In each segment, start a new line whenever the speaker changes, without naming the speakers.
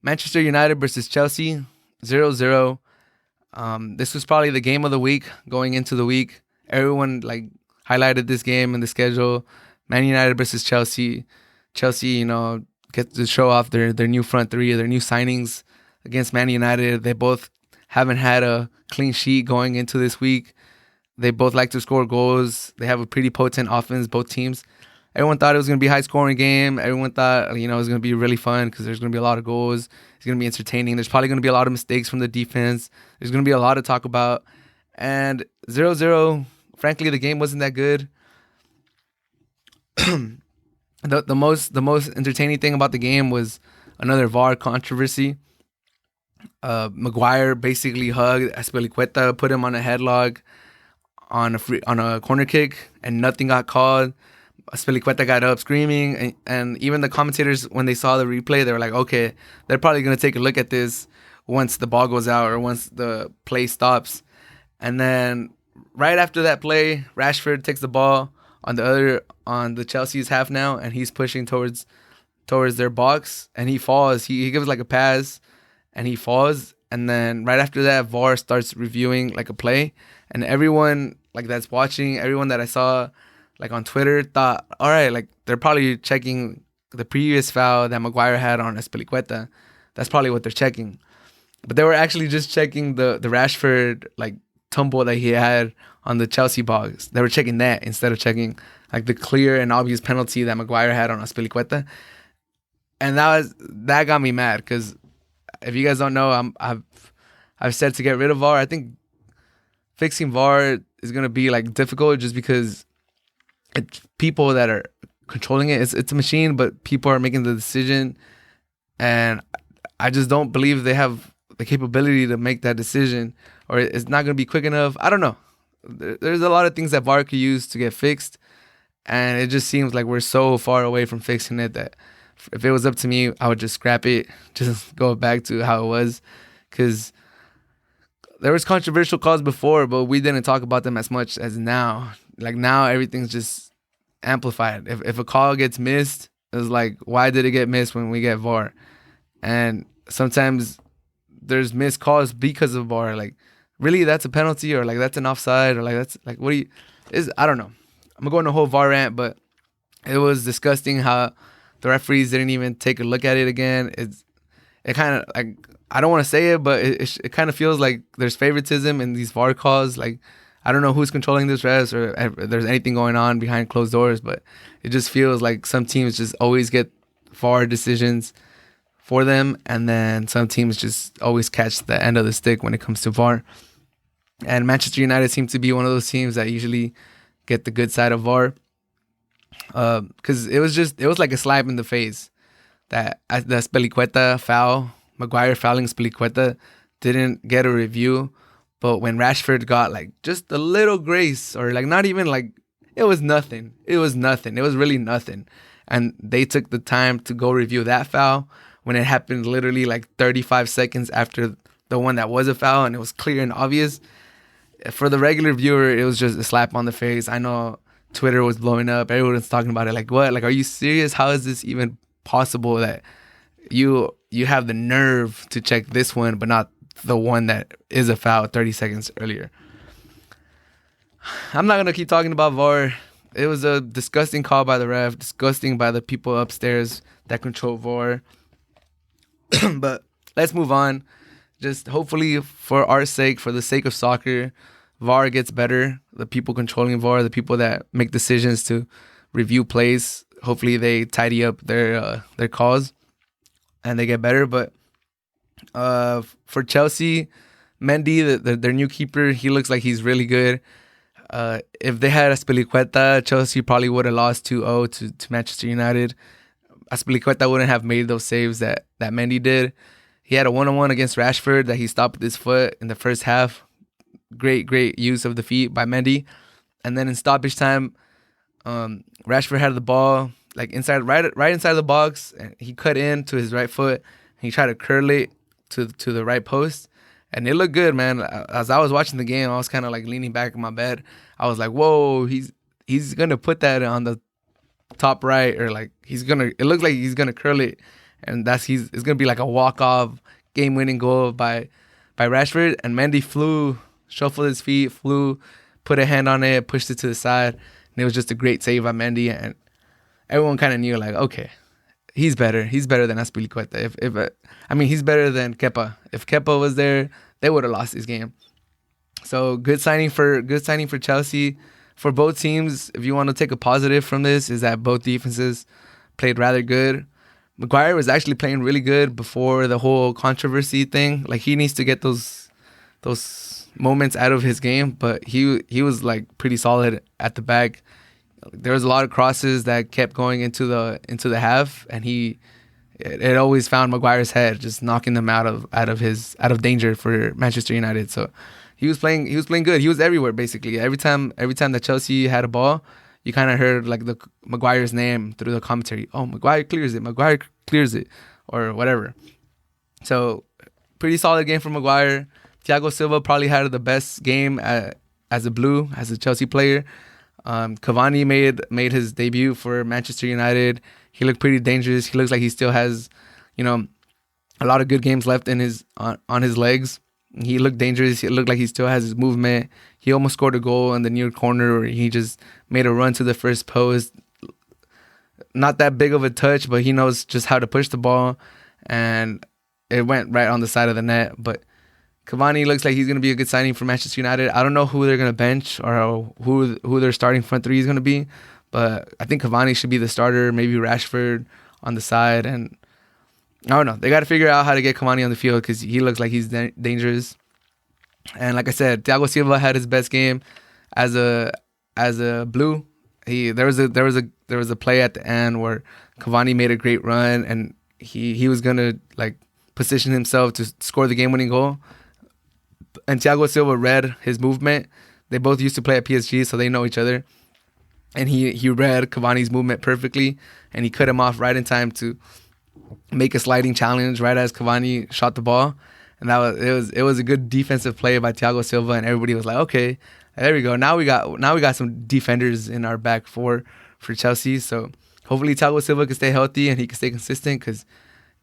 Manchester United versus Chelsea, 0-0. This was probably the game of the week going into the week. Everyone highlighted this game in the schedule. Man United versus Chelsea. Chelsea, get to show off their new front three, their new signings against Man United. They both haven't had a clean sheet going into this week. They both like to score goals. They have a pretty potent offense, both teams. Everyone thought it was going to be a high-scoring game. Everyone thought, it was going to be really fun because there's going to be a lot of goals. It's going to be entertaining. There's probably going to be a lot of mistakes from the defense. There's going to be a lot to talk about. And 0-0, frankly, the game wasn't that good. The most entertaining thing about the game was another VAR controversy. Maguire basically hugged Azpilicueta, put him on a headlock on a corner kick, and nothing got called. Azpilicueta got up screaming, and even the commentators, when they saw the replay, they were like, okay, they're probably going to take a look at this once the ball goes out or once the play stops. And then right after that play, Rashford takes the ball on the Chelsea's half now, and he's pushing towards their box, and he falls. He gives a pass, and he falls. And then right after that, VAR starts reviewing a play, and everyone that's watching, everyone that I saw on Twitter thought, all right, they're probably checking the previous foul that Maguire had on Azpilicueta. That's probably what they're checking. But they were actually just checking the Rashford tumble that he had on the Chelsea box. They were checking that instead of checking the clear and obvious penalty that Maguire had on Azpilicueta. And that got me mad because if you guys don't know, I've said to get rid of VAR. I think fixing VAR is gonna be difficult just because it's people that are controlling it. It's a machine, but people are making the decision, and I just don't believe they have the capability to make that decision, or it's not gonna be quick enough. I don't know. There's a lot of things that VAR could use to get fixed, and it just seems like we're so far away from fixing it that if it was up to me, I would just scrap it, just go back to how it was, because there was controversial calls before, but we didn't talk about them as much as now. Now, everything's just amplified. If a call gets missed, it's why did it get missed when we get VAR? And sometimes there's missed calls because of VAR. Really, that's a penalty, or that's an offside, or that's what do you? I don't know. I'm gonna go on a whole VAR rant, but it was disgusting how the referees didn't even take a look at it again. It kind of I don't want to say it, but it kind of feels like there's favoritism in these VAR calls. I don't know who's controlling this refs or if there's anything going on behind closed doors, but it just feels like some teams just always get VAR decisions for them, and then some teams just always catch the end of the stick when it comes to VAR. And Manchester United seems to be one of those teams that usually get the good side of VAR, because it was like a slap in the face that the Azpilicueta foul, Maguire fouling Azpilicueta, didn't get a review. But when Rashford got just a little grace, or not even it was nothing. It was nothing. It was really nothing. And they took the time to go review that foul when it happened literally 35 seconds after the one that was a foul, and it was clear and obvious. For the regular viewer, it was just a slap on the face. I know Twitter was blowing up. Everyone was talking about it. What? Are you serious? How is this even possible that you have the nerve to check this one, but not the one that is a foul 30 seconds earlier? I'm not going to keep talking about VAR. It was a disgusting call by the ref, disgusting by the people upstairs that control VAR. But let's move on. Just hopefully for our sake, for the sake of soccer, VAR gets better. The people controlling VAR, the people that make decisions to review plays, hopefully they tidy up their calls and they get better. But for Chelsea, Mendy, their new keeper, he looks like he's really good. If they had Azpilicueta, Chelsea probably would have lost 2-0 to Manchester United. Azpilicueta wouldn't have made those saves that Mendy did. He had a one-on-one against Rashford that he stopped with his foot in the first half. Great use of the feet by Mendy. And then in stoppage time, Rashford had the ball right inside the box, and he cut in to his right foot. And he tried to curl it to the right post, and it looked good, man. As I was watching the game, I was kind of leaning back in my bed. I was like, whoa, he's gonna put that on the top right, or it looked like he's gonna curl it. and it's gonna be like a walk-off game-winning goal by Rashford. And Mendy shuffled his feet, put a hand on it, pushed it to the side, and it was just a great save by Mendy. And everyone kind of knew, like, okay, he's better. He's better than Azpilicueta. He's better than Kepa. If Kepa was there, they would have lost this game. So good signing for Chelsea. For both teams, if you want to take a positive from this, is that both defenses played rather good. Maguire was actually playing really good before the whole controversy thing. Like, he needs to get those moments out of his game, but he was like pretty solid at the back. There was a lot of crosses that kept going into the half, and it always found Maguire's head, just knocking them out of danger for Manchester United. So he was playing good. He was everywhere basically. Every time that Chelsea had a ball, you kind of heard like the Maguire's name through the commentary. Oh, Maguire clears it, or whatever. So pretty solid game for Maguire. Thiago Silva probably had the best game as a Chelsea player. Cavani made his debut for Manchester United. He looked pretty dangerous. He looks like he still has, a lot of good games left on his legs. He looked dangerous. He looked like he still has his movement. He almost scored a goal in the near corner where he just made a run to the first post. Not that big of a touch, but he knows just how to push the ball, and it went right on the side of the net. But Cavani looks like he's going to be a good signing for Manchester United. I don't know who they're going to bench or who their starting front three is going to be, but I think Cavani should be the starter, maybe Rashford on the side. And I don't know. They got to figure out how to get Cavani on the field because he looks like he's dangerous. And like I said, Thiago Silva had his best game as a blue. There was a play at the end where Cavani made a great run, and he was going to like position himself to score the game-winning goal. And Thiago Silva read his movement. They both used to play at PSG, so they know each other. And he read Cavani's movement perfectly, and he cut him off right in time to make a sliding challenge right as Cavani shot the ball. And it was a good defensive play by Thiago Silva, and everybody was like, okay, there we go. Now we got some defenders in our back for Chelsea. So hopefully Thiago Silva can stay healthy and he can stay consistent, because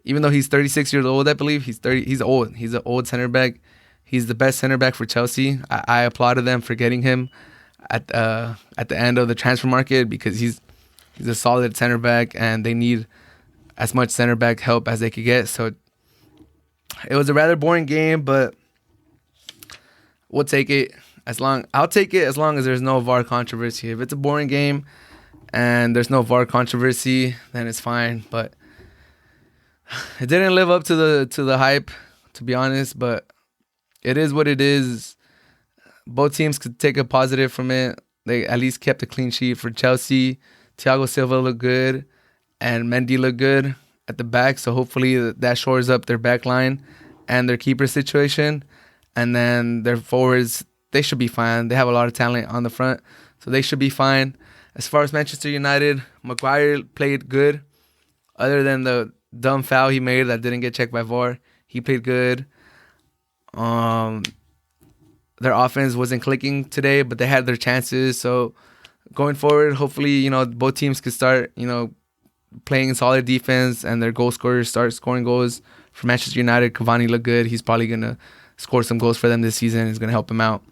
even though he's 36 years old, I believe he's old. He's an old center back. He's the best center back for Chelsea. I applauded them for getting him at the end of the transfer market, because he's a solid center back, and they need as much center back help as they could get. So it was a rather boring game, but we'll take it. I'll take it as long as there's no VAR controversy. If it's a boring game and there's no VAR controversy, then it's fine. But it didn't live up to the hype, to be honest. But it is what it is. Both teams could take a positive from it. They at least kept a clean sheet for Chelsea. Thiago Silva looked good, and Mendy looked good at the back. So hopefully that shores up their back line and their keeper situation. And then their forwards, they should be fine. They have a lot of talent on the front, so they should be fine. As far as Manchester United, Maguire played good. Other than the dumb foul he made that didn't get checked by VAR, he played good. Their offense wasn't clicking today, but they had their chances. So going forward, hopefully, both teams could start, playing solid defense, and their goal scorers start scoring goals. For Manchester United, Cavani looked good. He's probably going to score some goals for them this season. It's going to help him out.